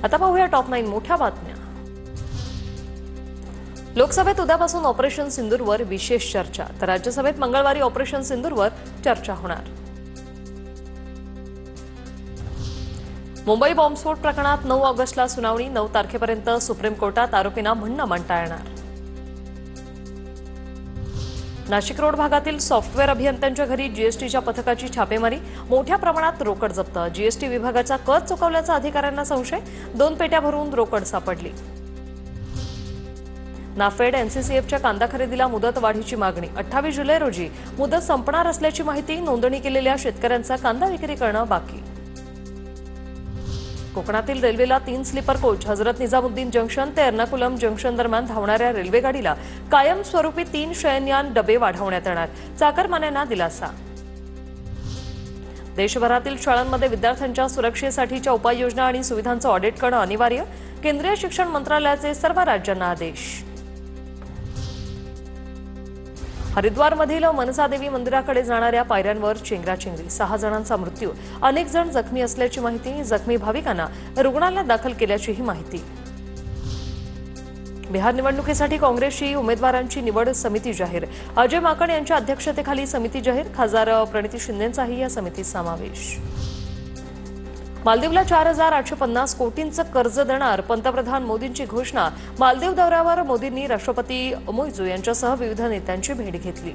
आता पाहूया टॉप 9 मोठ्या बातम्या। लोकसभेत उद्यापासून ऑपरेशन सिंदूरवर विशेष चर्चा, तर राज्यसभेत मंगळवारी ऑपरेशन सिंदूरवर चर्चा होणार। मुंबई बॉम्बस्फोट प्रकरणात 9 ऑगस्टला सुनावणी, 9 तारखेपर्यंत सुप्रीम कोर्टात आरोपींना म्हणणं मांडता येणार। नाशिक रोड भागातील सॉफ्टवेअर अभियंत्यांच्या घरी जीएसटीच्या पथकाची छापेमारी, मोठ्या प्रमाणात रोकड जप्त, जीएसटी विभागाचा कर चुकवल्याचा अधिकाऱ्यांना संशय, 2 पेट्या भरून रोकड सापडली। नाफेड एनसीसीएफच्या कांदा खरेदीला मुदत वाढीची मागणी, 28 जुलै रोजी मुदत संपणार असल्याची माहिती, नोंदणी केलेल्या शेतकऱ्यांचा कांदा विक्री करणं बाकी। कोकणातील रेल्वेला 3 sleeper coach, Hazrat Nizamuddin junction ते एर्नाकुलम जंक्शन दरम्यान धावणाऱ्या रेल्वे गाडीला कायमस्वरूपी 3 शयनयान डबे वाढवण्यात येणार, चाकरमान्यांना दिलासा। देशभरातील शाळांमध्ये विद्यार्थ्यांच्या सुरक्षेसाठीच्या उपाययोजना आणि सुविधांचं ऑडिट करणं अनिवार्य, केंद्रीय शिक्षण मंत्रालयाचे सर्व राज्यांना आदेश। हरिद्वारमधील मनसादेवी मंदिराकडे जाणाऱ्या पायऱ्यांवर चेंगराचेंगरी, 6 जणांचा मृत्यू, अनेक जण जखमी असल्याची माहिती, जखमी भाविकांना रुग्णालयात दाखल केल्याचीही माहिती। बिहार निवडणुकीसाठी काँग्रेसची उमेदवारांची निवड समिती जाहीर, अजय माकण यांच्या अध्यक्षतेखाली समिती जाहीर, खासदार प्रणिती शिंदेंचाही या समितीत समावेश। मालदीवला 4850 कोटींचं कर्ज देणार, पंतप्रधान मोदींची घोषणा, मालदीव दौऱ्यावर मोदींनी राष्ट्रपती मुइझू यांच्यासह विविध नेत्यांची भेट घेतली।